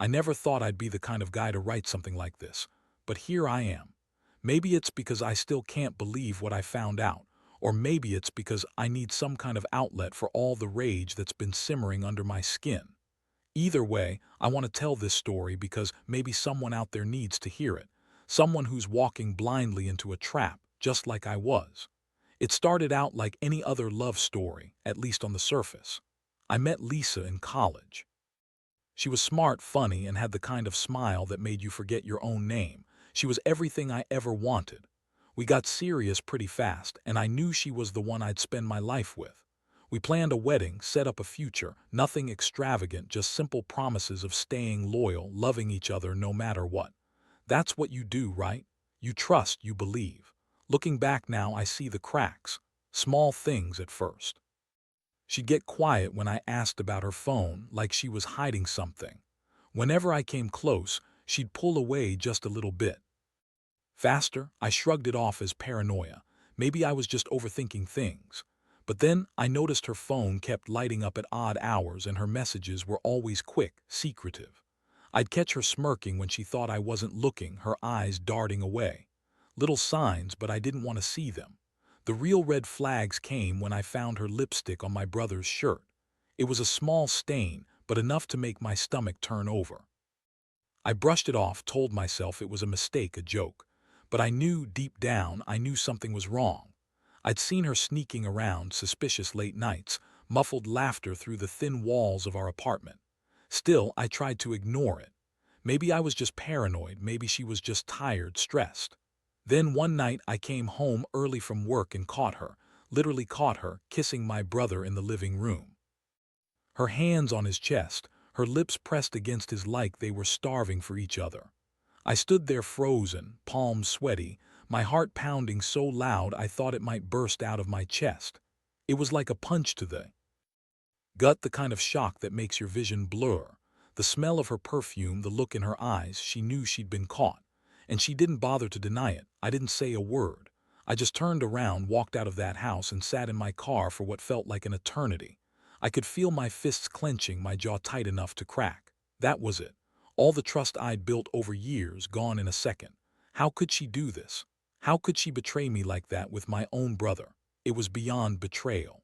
I never thought I'd be the kind of guy to write something like this, but here I am. Maybe it's because I still can't believe what I found out, or maybe it's because I need some kind of outlet for all the rage that's been simmering under my skin. Either way, I want to tell this story because maybe someone out there needs to hear it. Someone who's walking blindly into a trap, just like I was. It started out like any other love story, at least on the surface. I met Lisa in college. She was smart, funny, and had the kind of smile that made you forget your own name. She was everything I ever wanted. We got serious pretty fast, and I knew she was the one I'd spend my life with. We planned a wedding, set up a future, nothing extravagant, just simple promises of staying loyal, loving each other no matter what. That's what you do, right? You trust, you believe. Looking back now, I see the cracks. Small things at first. She'd get quiet when I asked about her phone, like she was hiding something. Whenever I came close, she'd pull away just a little bit. Faster, I shrugged it off as paranoia. Maybe I was just overthinking things. But then I noticed her phone kept lighting up at odd hours and her messages were always quick, secretive. I'd catch her smirking when she thought I wasn't looking, her eyes darting away. Little signs, but I didn't want to see them. The real red flags came when I found her lipstick on my brother's shirt. It was a small stain, but enough to make my stomach turn over. I brushed it off, told myself it was a mistake, a joke. But I knew, deep down, I knew something was wrong. I'd seen her sneaking around, suspicious late nights, muffled laughter through the thin walls of our apartment. Still, I tried to ignore it. Maybe I was just paranoid, maybe she was just tired, stressed. Then one night I came home early from work and caught her, literally caught her, kissing my brother in the living room. Her hands on his chest, her lips pressed against his like they were starving for each other. I stood there frozen, palms sweaty, my heart pounding so loud I thought it might burst out of my chest. It was like a punch to the gut, the kind of shock that makes your vision blur. The smell of her perfume, the look in her eyes, she knew she'd been caught. And she didn't bother to deny it. I didn't say a word. I just turned around, walked out of that house, and sat in my car for what felt like an eternity. I could feel my fists clenching, my jaw tight enough to crack. That was it. All the trust I'd built over years gone in a second. How could she do this? How could she betray me like that with my own brother? It was beyond betrayal.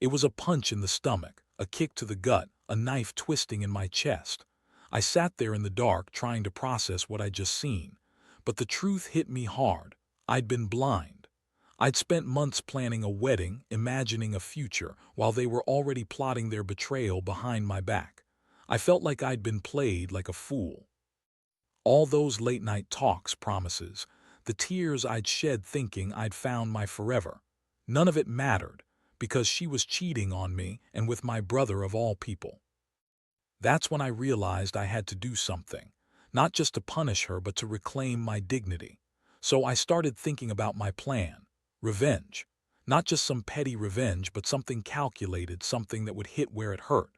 It was a punch in the stomach, a kick to the gut, a knife twisting in my chest. I sat there in the dark trying to process what I'd just seen. But the truth hit me hard. I'd been blind. I'd spent months planning a wedding, imagining a future, while they were already plotting their betrayal behind my back. I felt like I'd been played, like a fool. All those late-night talks, promises, the tears I'd shed thinking I'd found my forever. None of it mattered, because she was cheating on me and with my brother of all people. That's when I realized I had to do something, not just to punish her but to reclaim my dignity. So I started thinking about my plan. Revenge. Not just some petty revenge, but something calculated, something that would hit where it hurt.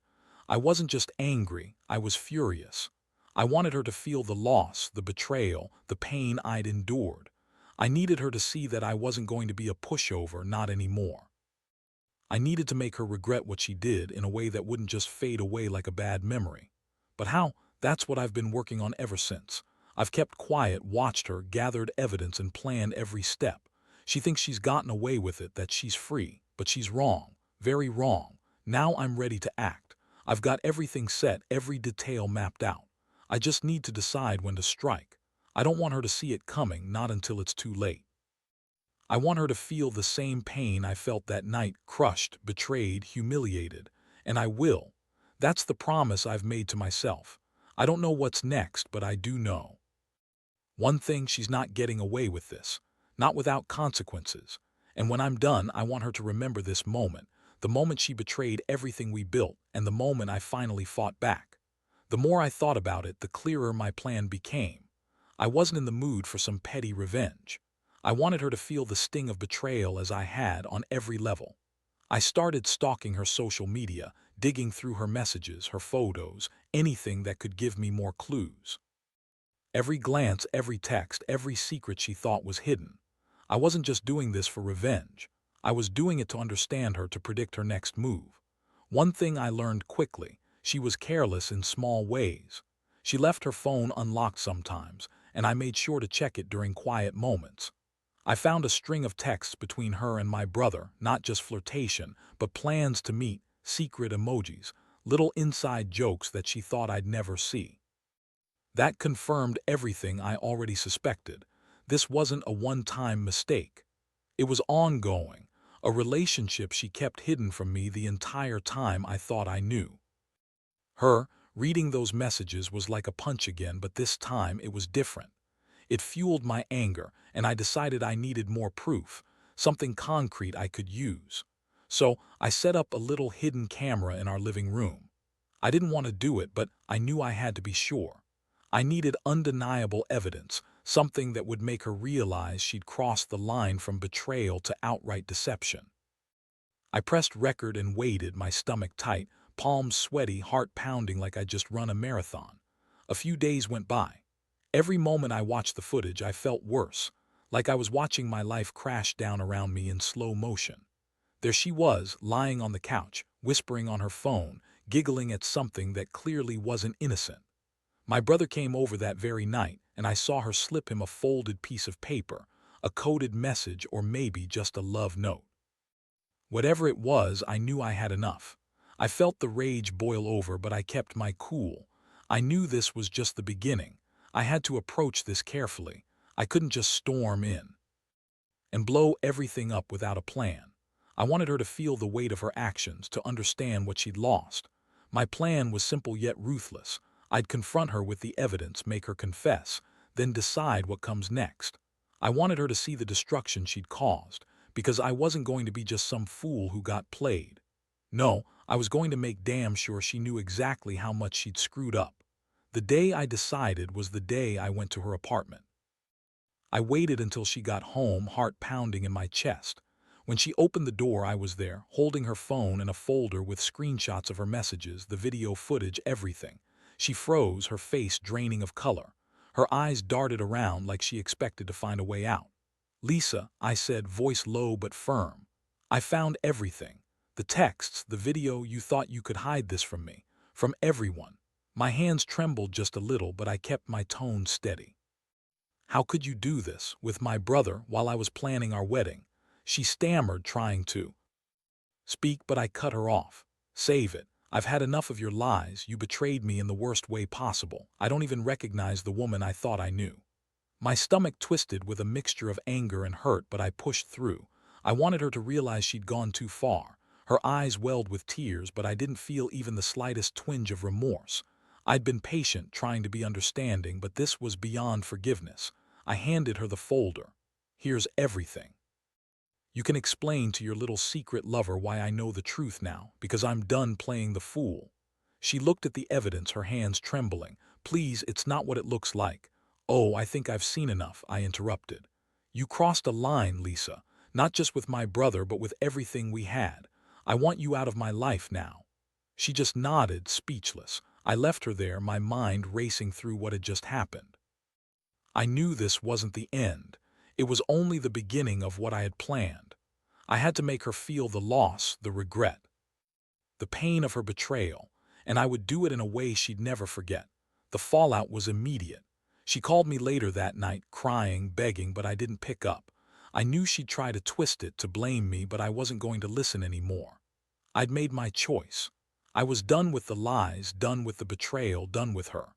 I wasn't just angry, I was furious. I wanted her to feel the loss, the betrayal, the pain I'd endured. I needed her to see that I wasn't going to be a pushover, not anymore. I needed to make her regret what she did in a way that wouldn't just fade away like a bad memory. But how? That's what I've been working on ever since. I've kept quiet, watched her, gathered evidence, and planned every step. She thinks she's gotten away with it, that she's free. But she's wrong. Very wrong. Now I'm ready to act. I've got everything set, every detail mapped out. I just need to decide when to strike. I don't want her to see it coming, not until it's too late. I want her to feel the same pain I felt that night, crushed, betrayed, humiliated. And I will. That's the promise I've made to myself. I don't know what's next, but I do know. One thing, she's not getting away with this. Not without consequences. And when I'm done, I want her to remember this moment. The moment she betrayed everything we built, and the moment I finally fought back. The more I thought about it, the clearer my plan became. I wasn't in the mood for some petty revenge. I wanted her to feel the sting of betrayal as I had, on every level. I started stalking her social media, digging through her messages, her photos, anything that could give me more clues. Every glance, every text, every secret she thought was hidden. I wasn't just doing this for revenge. I was doing it to understand her, to predict her next move. One thing I learned quickly: she was careless in small ways. She left her phone unlocked sometimes, and I made sure to check it during quiet moments. I found a string of texts between her and my brother, not just flirtation, but plans to meet, secret emojis, little inside jokes that she thought I'd never see. That confirmed everything I already suspected. This wasn't a one-time mistake. It was ongoing, a relationship she kept hidden from me the entire time I thought I knew. Her reading those messages was like a punch again, but this time it was different. It fueled my anger, and I decided I needed more proof, something concrete I could use. So I set up a little hidden camera in our living room. I didn't want to do it, but I knew I had to be sure. I needed undeniable evidence, something that would make her realize she'd crossed the line from betrayal to outright deception. I pressed record and waited, my stomach tight, palms sweaty, heart pounding like I'd just run a marathon. A few days went by. Every moment I watched the footage, I felt worse, like I was watching my life crash down around me in slow motion. There she was, lying on the couch, whispering on her phone, giggling at something that clearly wasn't innocent. My brother came over that very night, and I saw her slip him a folded piece of paper, a coded message, or maybe just a love note. Whatever it was, I knew I had enough. I felt the rage boil over, but I kept my cool. I knew this was just the beginning. I had to approach this carefully. I couldn't just storm in and blow everything up without a plan. I wanted her to feel the weight of her actions, to understand what she'd lost. My plan was simple yet ruthless. I'd confront her with the evidence, make her confess, then decide what comes next. I wanted her to see the destruction she'd caused, because I wasn't going to be just some fool who got played. No, I was going to make damn sure she knew exactly how much she'd screwed up. The day I decided was the day I went to her apartment. I waited until she got home, heart pounding in my chest. When she opened the door, I was there, holding her phone and a folder with screenshots of her messages, the video footage, everything. She froze, her face draining of color. Her eyes darted around like she expected to find a way out. "Lisa," I said, voice low but firm. "I found everything. The texts, the video. You thought you could hide this from me, from everyone." My hands trembled just a little, but I kept my tone steady. "How could you do this, with my brother, while I was planning our wedding?" She stammered, trying to speak, but I cut her off. "Save it. I've had enough of your lies. You betrayed me in the worst way possible. I don't even recognize the woman I thought I knew." My stomach twisted with a mixture of anger and hurt, but I pushed through. I wanted her to realize she'd gone too far. Her eyes welled with tears, but I didn't feel even the slightest twinge of remorse. I'd been patient, trying to be understanding, but this was beyond forgiveness. I handed her the folder. "Here's everything. You can explain to your little secret lover why I know the truth now, because I'm done playing the fool." She looked at the evidence, her hands trembling. "Please, it's not what it looks like." "Oh, I think I've seen enough," I interrupted. "You crossed a line, Lisa, not just with my brother, but with everything we had. I want you out of my life now." She just nodded, speechless. I left her there, my mind racing through what had just happened. I knew this wasn't the end. It was only the beginning of what I had planned. I had to make her feel the loss, the regret, the pain of her betrayal, and I would do it in a way she'd never forget. The fallout was immediate. She called me later that night, crying, begging, but I didn't pick up. I knew she'd try to twist it, to blame me, but I wasn't going to listen anymore. I'd made my choice. I was done with the lies, done with the betrayal, done with her.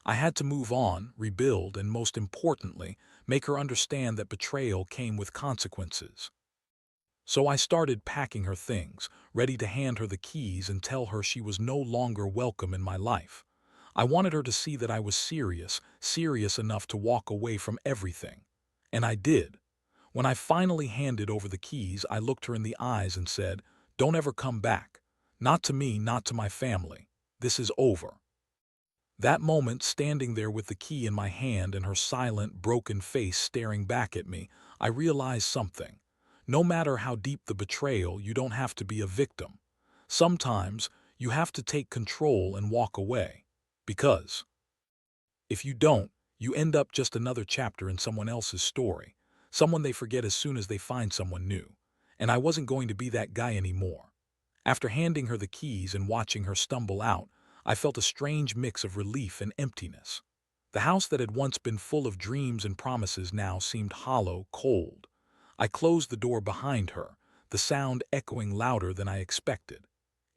I had to move on, rebuild, and most importantly, make her understand that betrayal came with consequences. So I started packing her things, ready to hand her the keys and tell her she was no longer welcome in my life. I wanted her to see that I was serious, serious enough to walk away from everything. And I did. When I finally handed over the keys, I looked her in the eyes and said, "Don't ever come back. Not to me, not to my family. This is over." That moment, standing there with the key in my hand and her silent, broken face staring back at me, I realized something. No matter how deep the betrayal, you don't have to be a victim. Sometimes you have to take control and walk away. Because if you don't, you end up just another chapter in someone else's story, someone they forget as soon as they find someone new. And I wasn't going to be that guy anymore. After handing her the keys and watching her stumble out, I felt a strange mix of relief and emptiness. The house that had once been full of dreams and promises now seemed hollow, cold. I closed the door behind her, the sound echoing louder than I expected.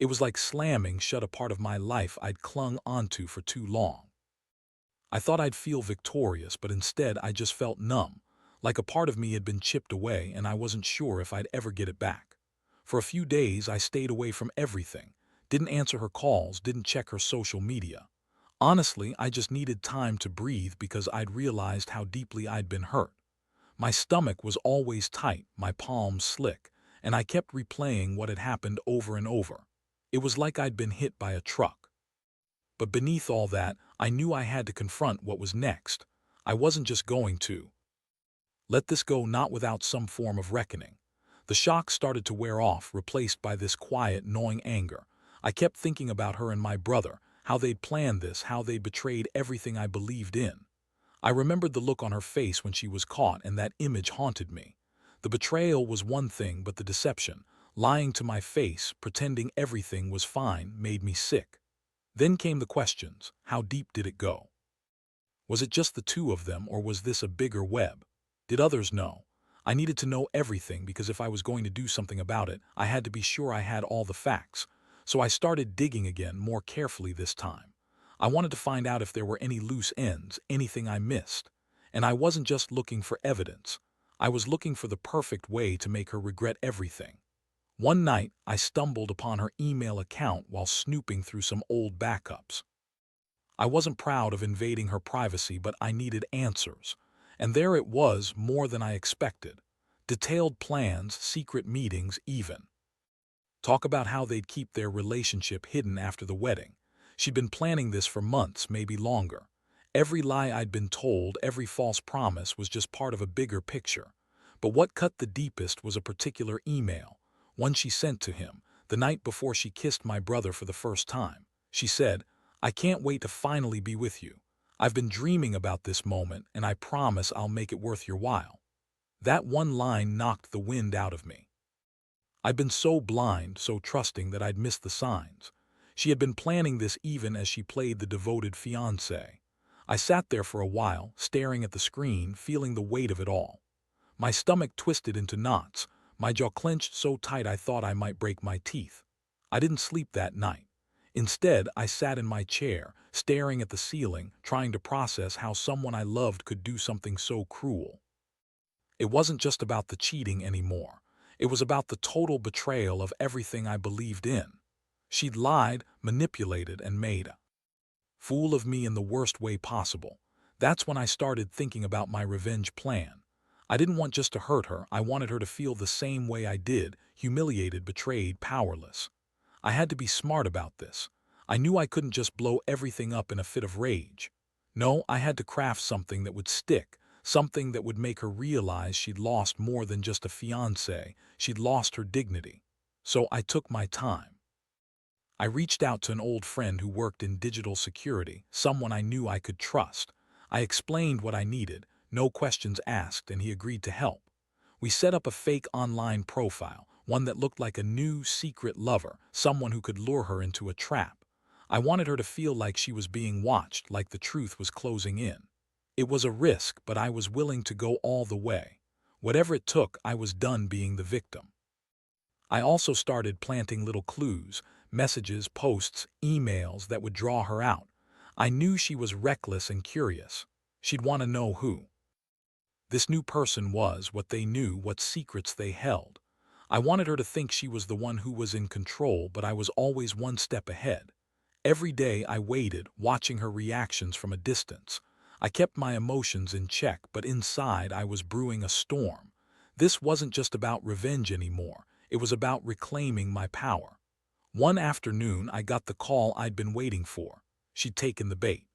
It was like slamming shut a part of my life I'd clung onto for too long. I thought I'd feel victorious, but instead I just felt numb, like a part of me had been chipped away and I wasn't sure if I'd ever get it back. For a few days I stayed away from everything, didn't answer her calls, didn't check her social media. Honestly, I just needed time to breathe because I'd realized how deeply I'd been hurt. My stomach was always tight, my palms slick, and I kept replaying what had happened over and over. It was like I'd been hit by a truck. But beneath all that, I knew I had to confront what was next. I wasn't just going to let this go, not without some form of reckoning. The shock started to wear off, replaced by this quiet, gnawing anger. I kept thinking about her and my brother, how they'd planned this, how they'd betrayed everything I believed in. I remembered the look on her face when she was caught, and that image haunted me. The betrayal was one thing, but the deception, lying to my face, pretending everything was fine, made me sick. Then came the questions. How deep did it go? Was it just the two of them, or was this a bigger web? Did others know? I needed to know everything because if I was going to do something about it, I had to be sure I had all the facts. So I started digging again, more carefully this time. I wanted to find out if there were any loose ends, anything I missed. And I wasn't just looking for evidence. I was looking for the perfect way to make her regret everything. One night, I stumbled upon her email account while snooping through some old backups. I wasn't proud of invading her privacy, but I needed answers. And there it was, more than I expected. Detailed plans, secret meetings, even. Talk about how they'd keep their relationship hidden after the wedding. She'd been planning this for months, maybe longer. Every lie I'd been told, every false promise was just part of a bigger picture. But what cut the deepest was a particular email, one she sent to him, the night before she kissed my brother for the first time. She said, "I can't wait to finally be with you. I've been dreaming about this moment, and I promise I'll make it worth your while." That one line knocked the wind out of me. I'd been so blind, so trusting that I'd missed the signs. She had been planning this even as she played the devoted fiancé. I sat there for a while, staring at the screen, feeling the weight of it all. My stomach twisted into knots, my jaw clenched so tight I thought I might break my teeth. I didn't sleep that night. Instead, I sat in my chair, staring at the ceiling, trying to process how someone I loved could do something so cruel. It wasn't just about the cheating anymore. It was about the total betrayal of everything I believed in. She'd lied, manipulated, and made a fool of me in the worst way possible. That's when I started thinking about my revenge plan. I didn't want just to hurt her, I wanted her to feel the same way I did, humiliated, betrayed, powerless. I had to be smart about this. I knew I couldn't just blow everything up in a fit of rage. No, I had to craft something that would stick, something that would make her realize she'd lost more than just a fiancé, she'd lost her dignity. So I took my time. I reached out to an old friend who worked in digital security, someone I knew I could trust. I explained what I needed, no questions asked, and he agreed to help. We set up a fake online profile, one that looked like a new secret lover, someone who could lure her into a trap. I wanted her to feel like she was being watched, like the truth was closing in. It was a risk, but I was willing to go all the way. Whatever it took, I was done being the victim. I also started planting little clues, messages, posts, emails that would draw her out. I knew she was reckless and curious. She'd want to know who this new person was, what they knew, what secrets they held. I wanted her to think she was the one who was in control, but I was always one step ahead. Every day I waited, watching her reactions from a distance. I kept my emotions in check, but inside I was brewing a storm. This wasn't just about revenge anymore. It was about reclaiming my power. One afternoon, I got the call I'd been waiting for. She'd taken the bait.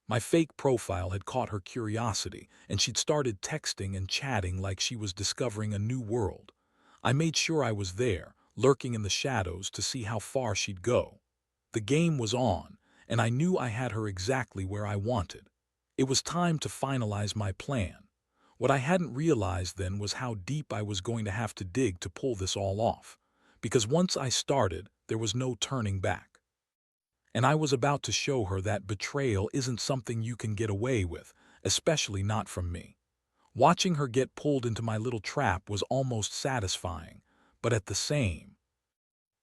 My fake profile had caught her curiosity, and she'd started texting and chatting like she was discovering a new world. I made sure I was there, lurking in the shadows to see how far she'd go. The game was on, and I knew I had her exactly where I wanted. It was time to finalize my plan. What I hadn't realized then was how deep I was going to have to dig to pull this all off. Because once I started, there was no turning back. And I was about to show her that betrayal isn't something you can get away with, especially not from me. Watching her get pulled into my little trap was almost satisfying, but at the same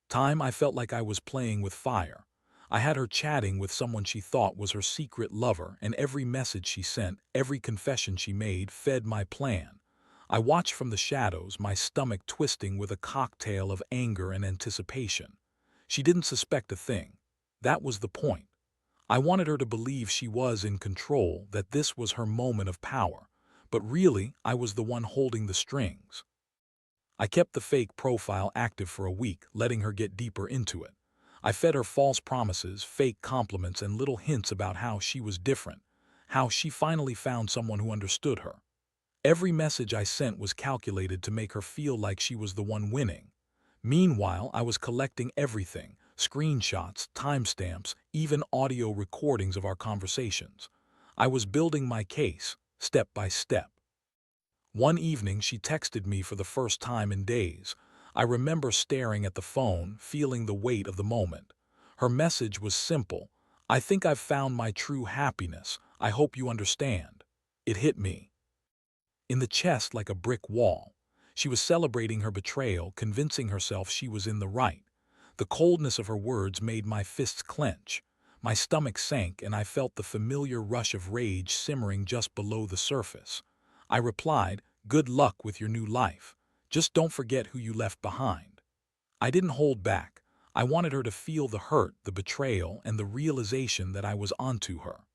time I felt like I was playing with fire. I had her chatting with someone she thought was her secret lover, and every message she sent, every confession she made fed my plan. I watched from the shadows, my stomach twisting with a cocktail of anger and anticipation. She didn't suspect a thing. That was the point. I wanted her to believe she was in control, that this was her moment of power. But really, I was the one holding the strings. I kept the fake profile active for a week, letting her get deeper into it. I fed her false promises, fake compliments, and little hints about how she was different, how she finally found someone who understood her. Every message I sent was calculated to make her feel like she was the one winning. Meanwhile, I was collecting everything: screenshots, timestamps, even audio recordings of our conversations. I was building my case, step by step. One evening, she texted me for the first time in days. I remember staring at the phone, feeling the weight of the moment. Her message was simple: "I think I've found my true happiness. I hope you understand." It hit me in the chest like a brick wall. She was celebrating her betrayal, convincing herself she was in the right. The coldness of her words made my fists clench. My stomach sank, and I felt the familiar rush of rage simmering just below the surface. I replied, "Good luck with your new life. Just don't forget who you left behind." I didn't hold back. I wanted her to feel the hurt, the betrayal, and the realization that I was onto her.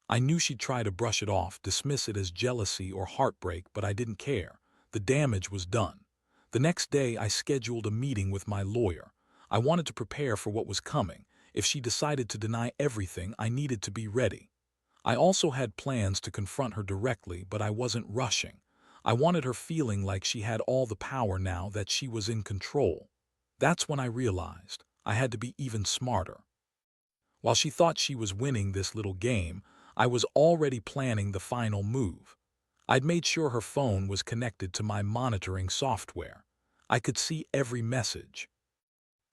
I knew she'd try to brush it off, dismiss it as jealousy or heartbreak, but I didn't care. The damage was done. The next day, I scheduled a meeting with my lawyer. I wanted to prepare for what was coming. If she decided to deny everything, I needed to be ready. I also had plans to confront her directly, but I wasn't rushing. I wanted her feeling like she had all the power now, that she was in control. That's when I realized I had to be even smarter. While she thought she was winning this little game, I was already planning the final move. I'd made sure her phone was connected to my monitoring software. I could see every message,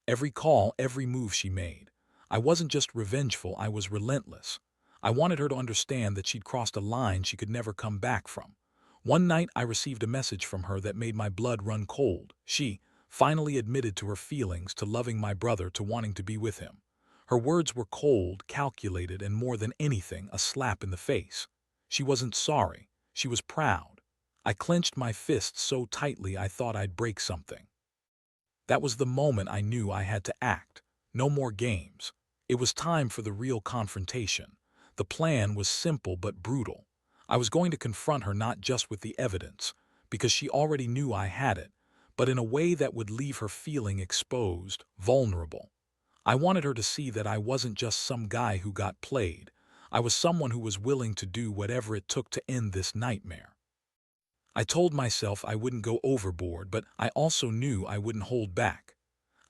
every call, every move she made. I wasn't just revengeful, I was relentless. I wanted her to understand that she'd crossed a line she could never come back from. One night, I received a message from her that made my blood run cold. She finally admitted to her feelings, to loving my brother, to wanting to be with him. Her words were cold, calculated, and more than anything, a slap in the face. She wasn't sorry. She was proud. I clenched my fists so tightly I thought I'd break something. That was the moment I knew I had to act. No more games. It was time for the real confrontation. The plan was simple but brutal. I was going to confront her not just with the evidence, because she already knew I had it, but in a way that would leave her feeling exposed, vulnerable. I wanted her to see that I wasn't just some guy who got played. I was someone who was willing to do whatever it took to end this nightmare. I told myself I wouldn't go overboard, but I also knew I wouldn't hold back.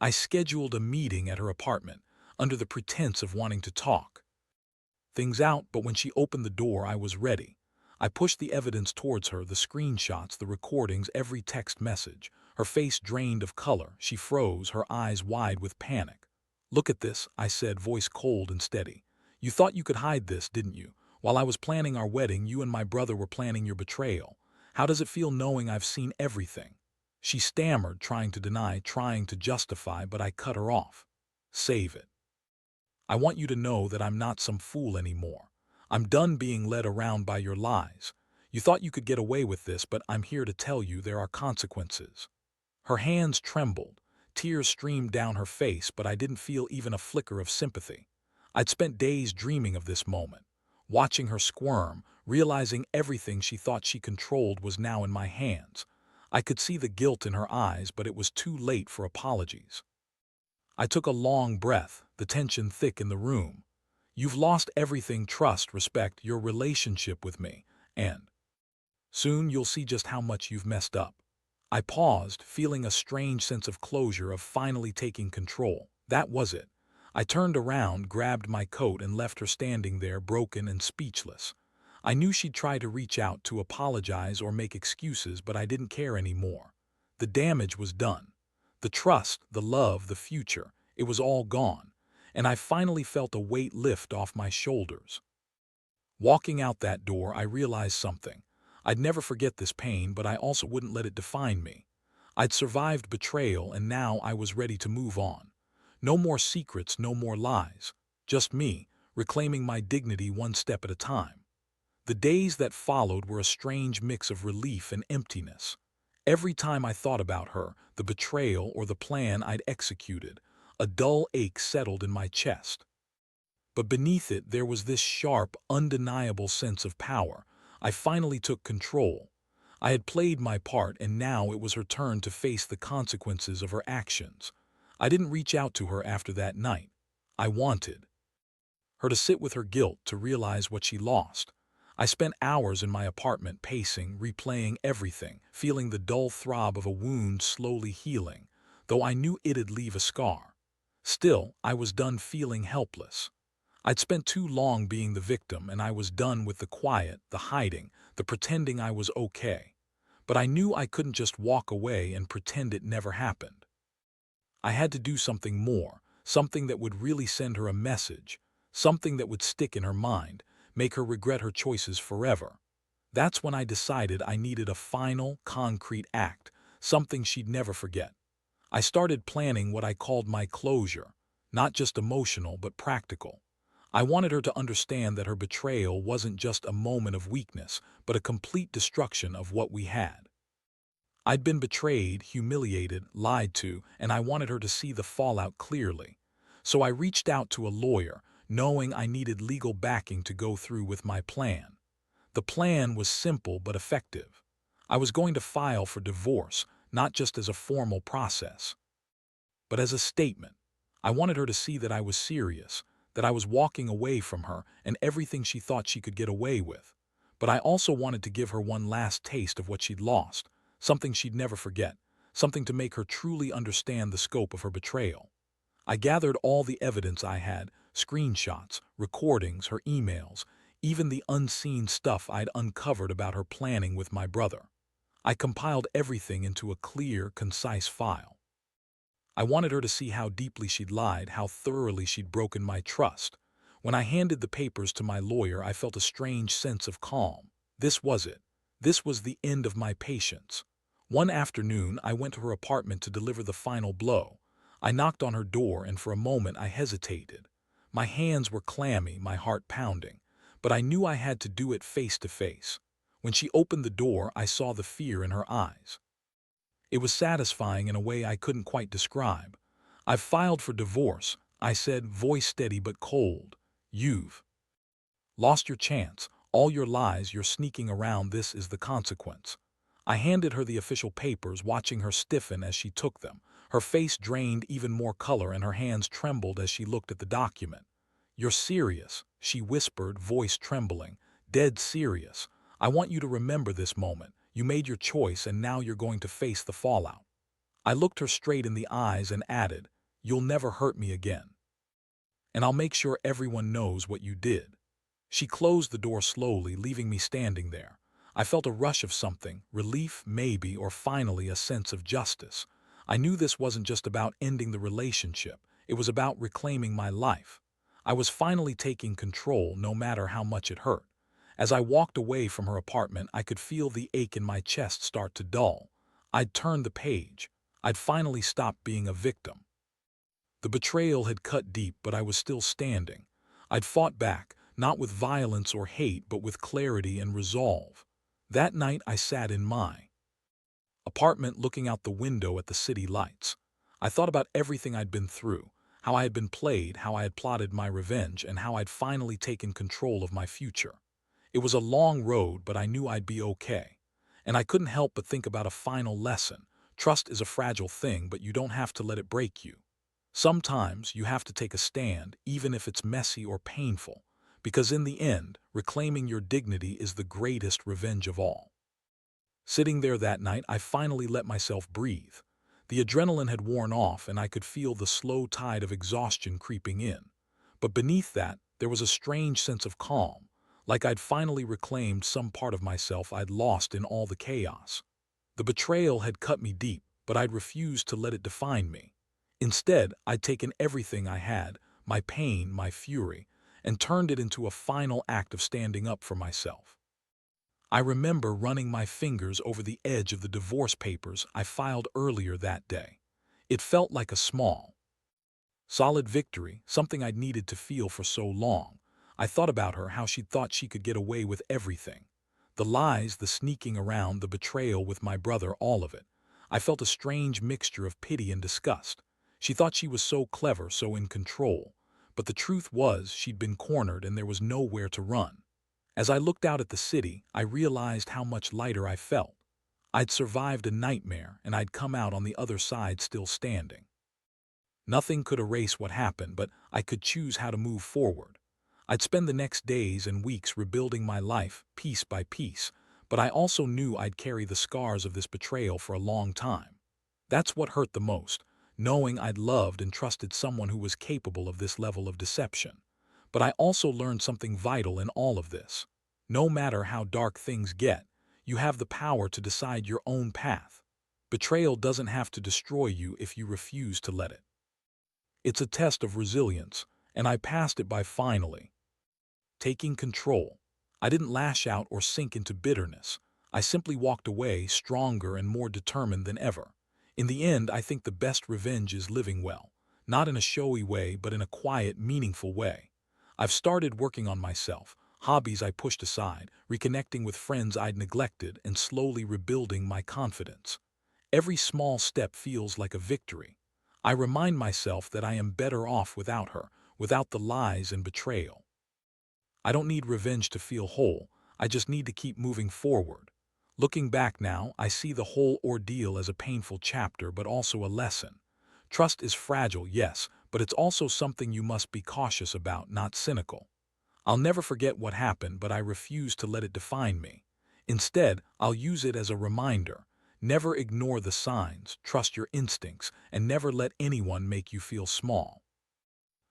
I scheduled a meeting at her apartment, under the pretense of wanting to talk things out, but when she opened the door, I was ready. I pushed the evidence towards her, the screenshots, the recordings, every text message. Her face drained of color. She froze, her eyes wide with panic. "Look at this," I said, voice cold and steady. "You thought you could hide this, didn't you? While I was planning our wedding, you and my brother were planning your betrayal. How does it feel knowing I've seen everything?" She stammered, trying to deny, trying to justify, but I cut her off. "Save it. I want you to know that I'm not some fool anymore. I'm done being led around by your lies. You thought you could get away with this, but I'm here to tell you there are consequences." Her hands trembled. Tears streamed down her face, but I didn't feel even a flicker of sympathy. I'd spent days dreaming of this moment, watching her squirm, realizing everything she thought she controlled was now in my hands. I could see the guilt in her eyes, but it was too late for apologies. I took a long breath, the tension thick in the room. "You've lost everything: trust, respect, your relationship with me, and soon you'll see just how much you've messed up." I paused, feeling a strange sense of closure, of finally taking control. That was it. I turned around, grabbed my coat, and left her standing there, broken and speechless. I knew she'd try to reach out, to apologize or make excuses, but I didn't care anymore. The damage was done. The trust, the love, the future, it was all gone. and I finally felt a weight lift off my shoulders. Walking out that door, I realized something. I'd never forget this pain, but I also wouldn't let it define me. I'd survived betrayal, and now I was ready to move on. No more secrets, no more lies. Just me, reclaiming my dignity one step at a time. The days that followed were a strange mix of relief and emptiness. Every time I thought about her, the betrayal, or the plan I'd executed, a dull ache settled in my chest. But beneath it, there was this sharp, undeniable sense of power. I finally took control. I had played my part, and now it was her turn to face the consequences of her actions. I didn't reach out to her after that night. I wanted her to sit with her guilt, to realize what she lost. I spent hours in my apartment pacing, replaying everything, feeling the dull throb of a wound slowly healing, though I knew it'd leave a scar. Still, I was done feeling helpless. I'd spent too long being the victim, and I was done with the quiet, the hiding, the pretending I was okay. But I knew I couldn't just walk away and pretend it never happened. I had to do something more, something that would really send her a message, something that would stick in her mind, make her regret her choices forever. That's when I decided I needed a final, concrete act, something she'd never forget. I started planning what I called my closure, not just emotional but practical. I wanted her to understand that her betrayal wasn't just a moment of weakness, but a complete destruction of what we had. I'd been betrayed, humiliated, lied to, and I wanted her to see the fallout clearly. So I reached out to a lawyer, knowing I needed legal backing to go through with my plan. The plan was simple but effective. I was going to file for divorce, not just as a formal process, but as a statement. I wanted her to see that I was serious, that I was walking away from her and everything she thought she could get away with. But I also wanted to give her one last taste of what she'd lost, something she'd never forget, something to make her truly understand the scope of her betrayal. I gathered all the evidence I had, screenshots, recordings, her emails, even the unseen stuff I'd uncovered about her planning with my brother. I compiled everything into a clear, concise file. I wanted her to see how deeply she'd lied, how thoroughly she'd broken my trust. When I handed the papers to my lawyer, I felt a strange sense of calm. This was it. This was the end of my patience. One afternoon, I went to her apartment to deliver the final blow. I knocked on her door, and for a moment I hesitated. My hands were clammy, my heart pounding, but I knew I had to do it face to face. When she opened the door, I saw the fear in her eyes. It was satisfying in a way I couldn't quite describe. "I've filed for divorce," I said, voice steady but cold. "You've lost your chance. All your lies, you're sneaking around, this is the consequence." I handed her the official papers, watching her stiffen as she took them. Her face drained even more color and her hands trembled as she looked at the document. "You're serious," she whispered, voice trembling. "Dead serious. I want you to remember this moment. You made your choice, and now you're going to face the fallout." I looked her straight in the eyes and added, "You'll never hurt me again. And I'll make sure everyone knows what you did." She closed the door slowly, leaving me standing there. I felt a rush of something, relief maybe, or finally a sense of justice. I knew this wasn't just about ending the relationship, it was about reclaiming my life. I was finally taking control, no matter how much it hurt. As I walked away from her apartment, I could feel the ache in my chest start to dull. I'd turned the page. I'd finally stopped being a victim. The betrayal had cut deep, but I was still standing. I'd fought back, not with violence or hate, but with clarity and resolve. That night I sat in my apartment looking out the window at the city lights. I thought about everything I'd been through, how I had been played, how I had plotted my revenge, and how I'd finally taken control of my future. It was a long road, but I knew I'd be okay. And I couldn't help but think about a final lesson. Trust is a fragile thing, but you don't have to let it break you. Sometimes you have to take a stand, even if it's messy or painful, because in the end, reclaiming your dignity is the greatest revenge of all. Sitting there that night, I finally let myself breathe. The adrenaline had worn off, and I could feel the slow tide of exhaustion creeping in. But beneath that, there was a strange sense of calm, like I'd finally reclaimed some part of myself I'd lost in all the chaos. The betrayal had cut me deep, but I'd refused to let it define me. Instead, I'd taken everything I had, my pain, my fury, and turned it into a final act of standing up for myself. I remember running my fingers over the edge of the divorce papers I filed earlier that day. It felt like a small, solid victory, something I'd needed to feel for so long. I thought about her, how she thought she could get away with everything. The lies, the sneaking around, the betrayal with my brother, all of it. I felt a strange mixture of pity and disgust. She thought she was so clever, so in control. But the truth was, she'd been cornered and there was nowhere to run. As I looked out at the city, I realized how much lighter I felt. I'd survived a nightmare and I'd come out on the other side still standing. Nothing could erase what happened, but I could choose how to move forward. I'd spend the next days and weeks rebuilding my life, piece by piece, but I also knew I'd carry the scars of this betrayal for a long time. That's what hurt the most, knowing I'd loved and trusted someone who was capable of this level of deception. But I also learned something vital in all of this. No matter how dark things get, you have the power to decide your own path. Betrayal doesn't have to destroy you if you refuse to let it. It's a test of resilience, and I passed it by finally taking control. I didn't lash out or sink into bitterness. I simply walked away stronger and more determined than ever. In the end, I think the best revenge is living well, not in a showy way, but in a quiet, meaningful way. I've started working on myself, hobbies I pushed aside, reconnecting with friends I'd neglected, and slowly rebuilding my confidence. Every small step feels like a victory. I remind myself that I am better off without her, without the lies and betrayal. I don't need revenge to feel whole, I just need to keep moving forward. Looking back now, I see the whole ordeal as a painful chapter, but also a lesson. Trust is fragile, yes, but it's also something you must be cautious about, not cynical. I'll never forget what happened, but I refuse to let it define me. Instead, I'll use it as a reminder. Never ignore the signs, trust your instincts, and never let anyone make you feel small.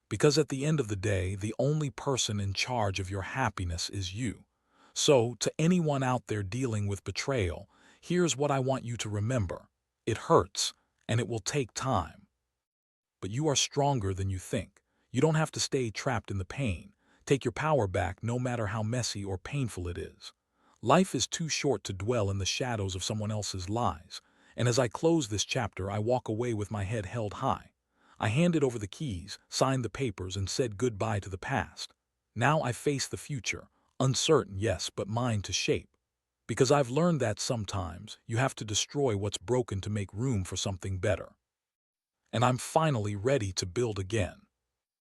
Because at the end of the day, the only person in charge of your happiness is you. So, to anyone out there dealing with betrayal, here's what I want you to remember. It hurts, and it will take time. But you are stronger than you think. You don't have to stay trapped in the pain. Take your power back, no matter how messy or painful it is. Life is too short to dwell in the shadows of someone else's lies. And as I close this chapter, I walk away with my head held high. I handed over the keys, signed the papers, and said goodbye to the past. Now I face the future, uncertain, yes, but mine to shape. Because I've learned that sometimes you have to destroy what's broken to make room for something better. And I'm finally ready to build again.